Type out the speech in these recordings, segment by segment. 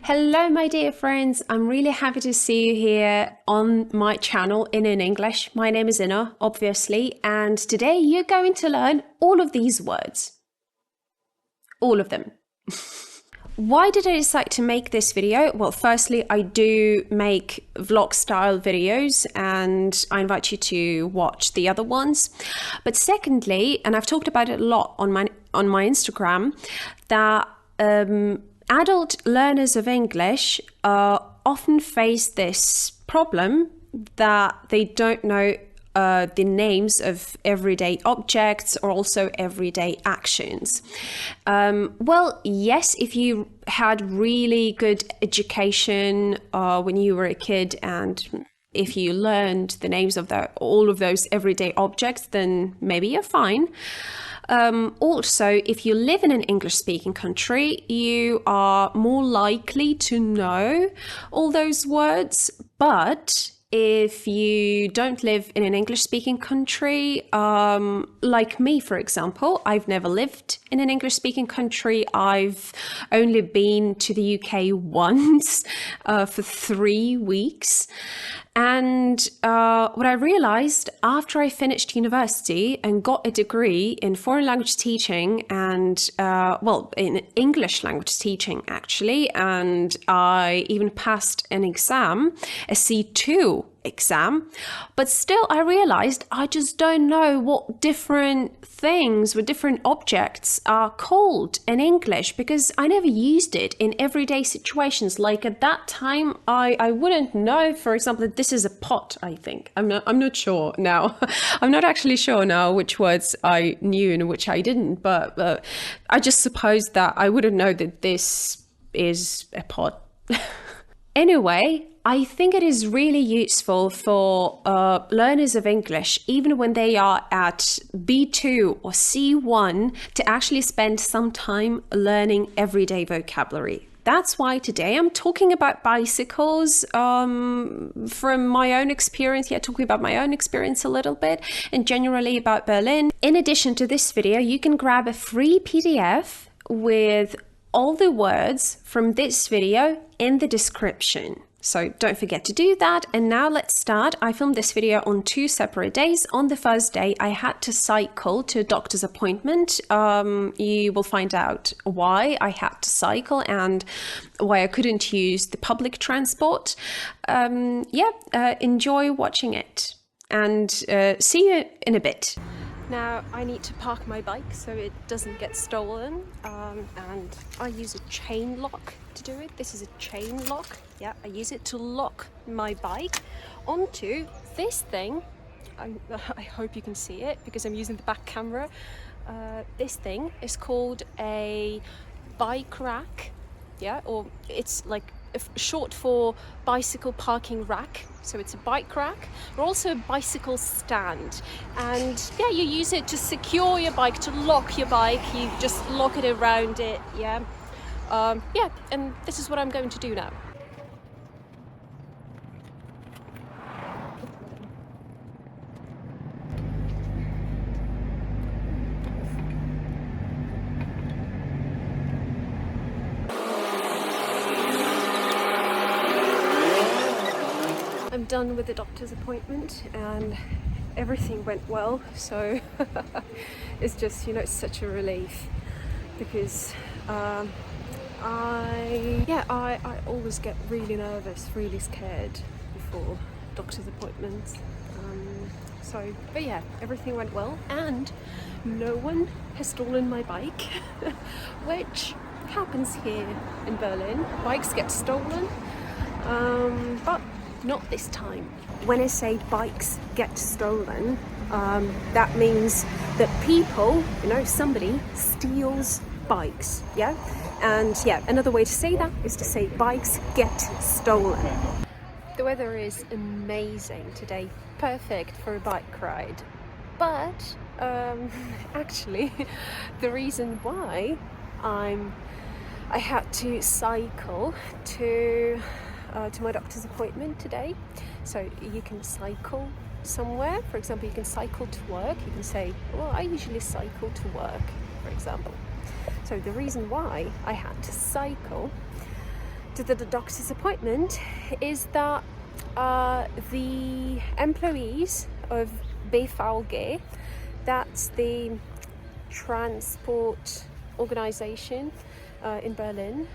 Hello, my dear friends. I'm really happy to see you here on my channel in English. My name is Ina, obviously, and today you're going to learn all of these words. All of them. Why did I decide to make this video? Well, firstly, I do make vlog style videos and I invite you to watch the other ones. But secondly, and I've talked about it a lot on my Instagram, that adult learners of English often face this problem that they don't know the names of everyday objects or also everyday actions. Well, yes, if you had really good education when you were a kid and if you learned the names of all of those everyday objects, then maybe you're fine. Also, if you live in an English-speaking country, you are more likely to know all those words, but if you don't live in an English-speaking country, like me, for example, I've never lived in an English-speaking country. I've only been to the UK once for 3 weeks. And what I realized after I finished university and got a degree in foreign language teaching and, in English language teaching, actually, and I even passed an exam, a C2 exam, but still I realized I just don't know what different things, what different objects are called in English because I never used it in everyday situations. Like at that time, I wouldn't know, for example, that this is a pot, I think. I'm not sure now. I'm not actually sure now which words I knew and which I didn't, but I just suppose that I wouldn't know that this is a pot. Anyway, I think it is really useful for learners of English, even when they are at B2 or C1, to actually spend some time learning everyday vocabulary. That's why today I'm talking about bicycles from my own experience. Yeah, talking about my own experience a little bit and generally about Berlin. In addition to this video, you can grab a free PDF with all the words from this video in the description. So don't forget to do that. And now let's start. I filmed this video on 2 separate days. On the first day, I had to cycle to a doctor's appointment. You will find out why I had to cycle and why I couldn't use the public transport. Enjoy watching it and see you in a bit. Now I need to park my bike so it doesn't get stolen, and I use a chain lock to do it. This is a chain lock. Yeah, I use it to lock my bike onto this thing. I hope you can see it because I'm using the back camera. This thing is called a bike rack. Yeah, or it's like short for bicycle parking rack. So it's a bike rack, or also a bicycle stand. And yeah, you use it to secure your bike, to lock your bike. You just lock it around it, yeah. And this is what I'm going to do now. I'm done with the doctor's appointment and everything went well, so it's just, it's such a relief because I always get really nervous, really scared before doctor's appointments. But yeah, everything went well and no one has stolen my bike, which happens here in Berlin. Bikes get stolen, but not this time. When I say bikes get stolen, that means that people, somebody steals bikes, yeah? And yeah, another way to say that is to say bikes get stolen. The weather is amazing today, perfect for a bike ride. But actually, the reason why I had to cycle to my doctor's appointment today. So you can cycle somewhere. For example, you can cycle to work. You can say, well, I usually cycle to work, for example. So the reason why I had to cycle to the doctor's appointment is that the employees of BVG, that's the transport organization in Berlin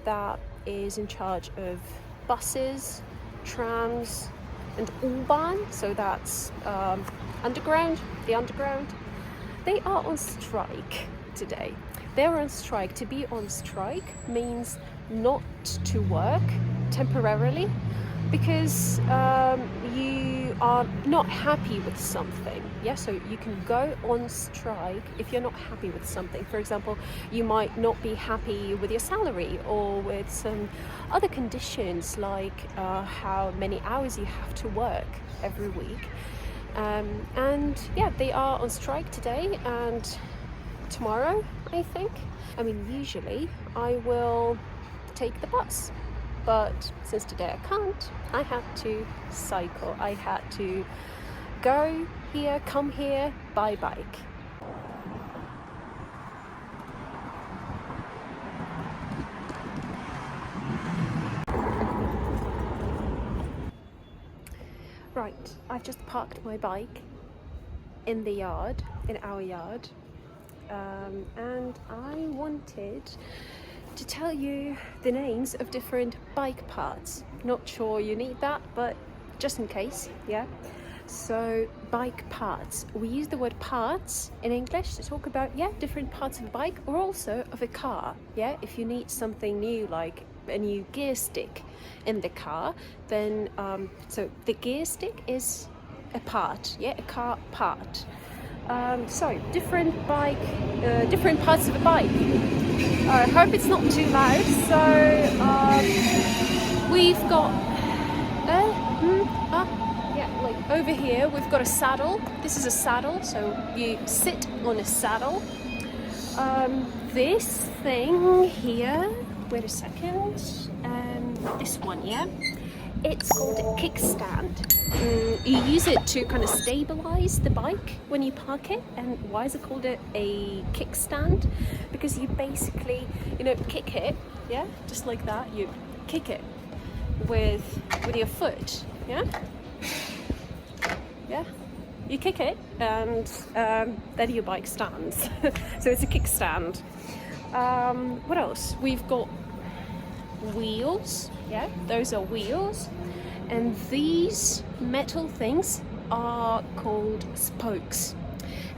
that is in charge of buses, trams and U-Bahn, so that's underground, the underground. They are on strike today. They're on strike. To be on strike means not to work temporarily because you are not happy with something. Yeah, so you can go on strike if you're not happy with something. For example, you might not be happy with your salary or with some other conditions like how many hours you have to work every week. And yeah, they are on strike today and tomorrow, I think. I mean, usually I will take the bus, but since today I can't, I had to cycle. I had to go here, come here by bike. Right, I've just parked my bike in the yard, in our yard, and I wanted to tell you the names of different bike parts. Not sure you need that, but just in case, yeah. So bike parts. We use the word parts in English to talk about, yeah, different parts of a bike or also of a car, yeah. If you need something new like a new gear stick in the car, then so the gear stick is a part, yeah, a car part. So different different parts of a bike. I hope it's not too loud. So we've got yeah, like over here we've got a saddle. This is a saddle, so you sit on a saddle. This thing here, wait a second, this one, yeah, it's called a kickstand. You use it to kind of stabilize the bike when you park it. And why is it called a kickstand? Because you basically, you know, kick it, yeah, just like that. You kick it with your foot, yeah, yeah. You kick it, and then your bike stands. So it's a kickstand. What else? We've got wheels, yeah, those are wheels, and these metal things are called spokes.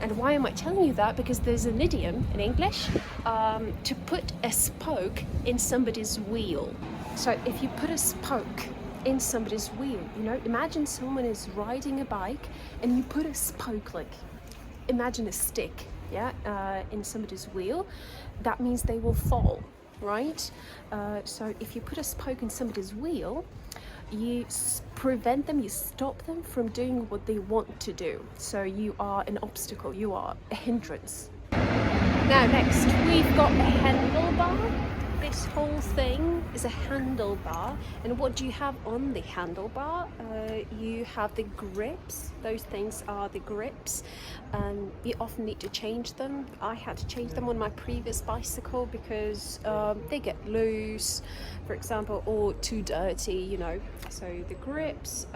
And why am I telling you that? Because there's an idiom in English to put a spoke in somebody's wheel. So if you put a spoke in somebody's wheel, you know, imagine someone is riding a bike and you put a spoke, like imagine a stick, yeah, in somebody's wheel, that means they will fall, right? So if you put a spoke in somebody's wheel, you prevent them, you stop them from doing what they want to do. So you are an obstacle, you are a hindrance. Now next, we've got a handlebar. This whole thing is a handlebar, and what do you have on the handlebar? You have the grips. Those things are the grips. You often need to change them. I had to change them on my previous bicycle because they get loose, for example, or too dirty, you know. So the grips.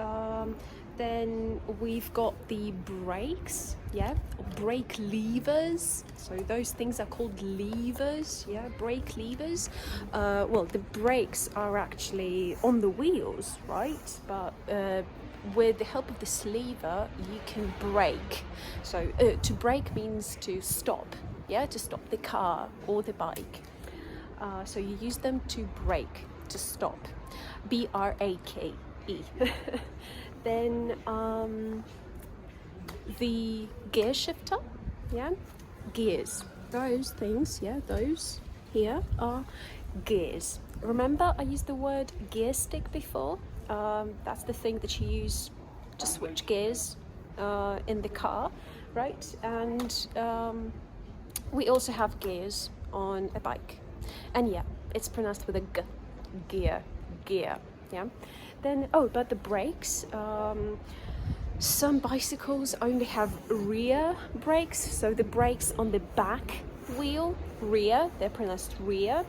Then we've got the brakes, yeah, brake levers. So those things are called levers, yeah, brake levers. Well, the brakes are actually on the wheels, right? But with the help of this lever, you can brake. So to brake means to stop, yeah, to stop the car or the bike. So you use them to brake, to stop. B-R-A-K-E. Then the gear shifter, yeah, gears. Those things, yeah, those here are gears. Remember I used the word gear stick before? That's the thing that you use to switch gears in the car, right? And we also have gears on a bike. And yeah, it's pronounced with a G, gear, yeah. Then, oh, but the brakes, some bicycles only have rear brakes, so the brakes on the back wheel, rear, they're pronounced rear.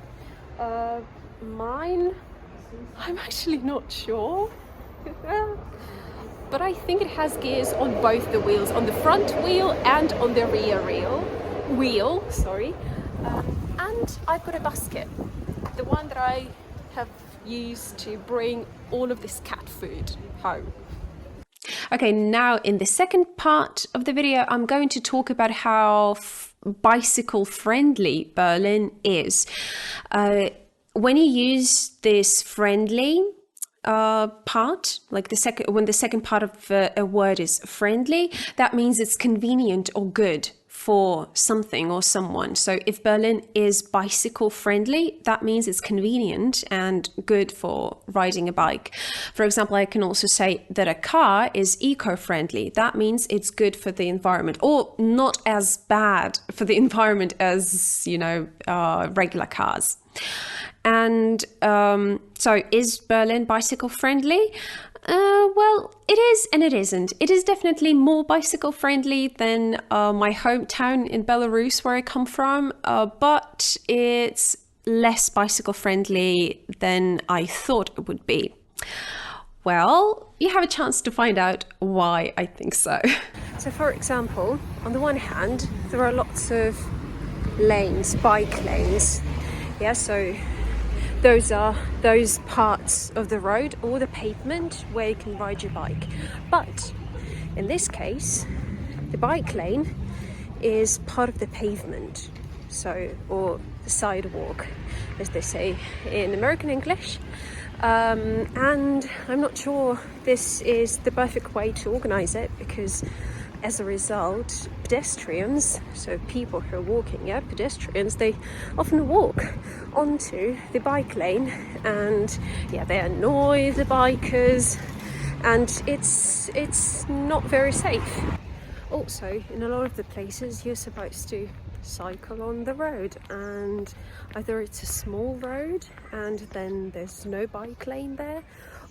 Mine I'm actually not sure. But I think it has gears on both the wheels, on the front wheel and on the rear wheel. And I've got a basket, the one that I have used to bring all of this cat food home. Okay, now in the second part of the video, I'm going to talk about how bicycle friendly Berlin is. When you use this friendly part, like when the second part of a word is friendly, that means it's convenient or good for something or someone. So if Berlin is bicycle friendly, that means it's convenient and good for riding a bike. For example, I can also say that a car is eco-friendly. That means it's good for the environment, or not as bad for the environment as, regular cars. And so is Berlin bicycle friendly? Well, it is and it isn't. It is definitely more bicycle friendly than my hometown in Belarus, where I come from, but it's less bicycle friendly than I thought it would be. Well, you have a chance to find out why I think so. So, for example, on the one hand, there are lots of lanes, bike lanes. Yeah, so those are those parts of the road or the pavement where you can ride your bike. But in this case, the bike lane is part of the pavement, or the sidewalk, as they say in American English. And I'm not sure this is the perfect way to organize it, because as a result, pedestrians, so people who are walking, pedestrians, they often walk onto the bike lane, and they annoy the bikers, and it's not very safe. Also, in a lot of the places, you're supposed to cycle on the road, and either it's a small road and then there's no bike lane there,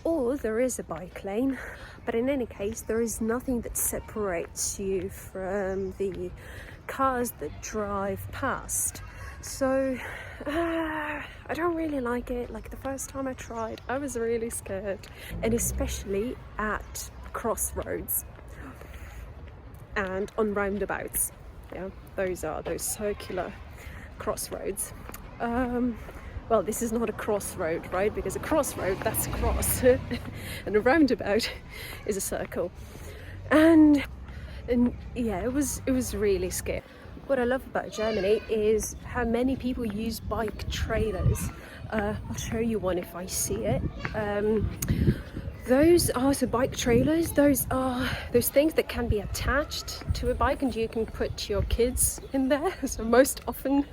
or there is a bike lane, but in any case there is nothing that separates you from the cars that drive past. So I don't really like it. Like, the first time I tried, I was really scared, and especially at crossroads and on roundabouts. Those are those circular crossroads. Well, this is not a crossroad, right? Because a crossroad, that's a cross, and a roundabout is a circle. And it was really scary. What I love about Germany is how many people use bike trailers. I'll show you one if I see it. Those are the bike trailers. Those are those things that can be attached to a bike, and you can put your kids in there. So most often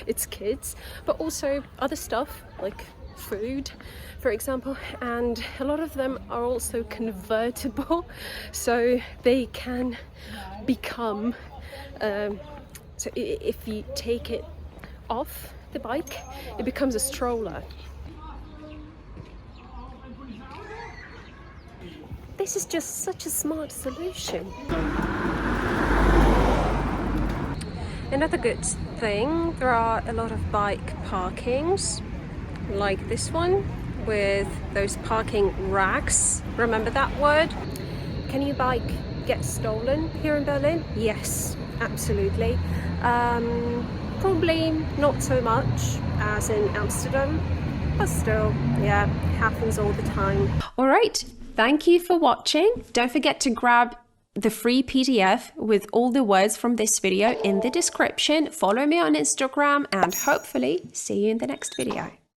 it's kids, but also other stuff like food, for example. And a lot of them are also convertible, so they can become so if you take it off the bike, it becomes a stroller. This is just such a smart solution. Another good thing, there are a lot of bike parkings, like this one, with those parking racks. Remember that word? Can your bike get stolen here in Berlin? Yes, absolutely. Probably not so much as in Amsterdam, but still, happens all the time. All right. Thank you for watching. Don't forget to grab the free PDF with all the words from this video in the description. Follow me on Instagram, and hopefully see you in the next video.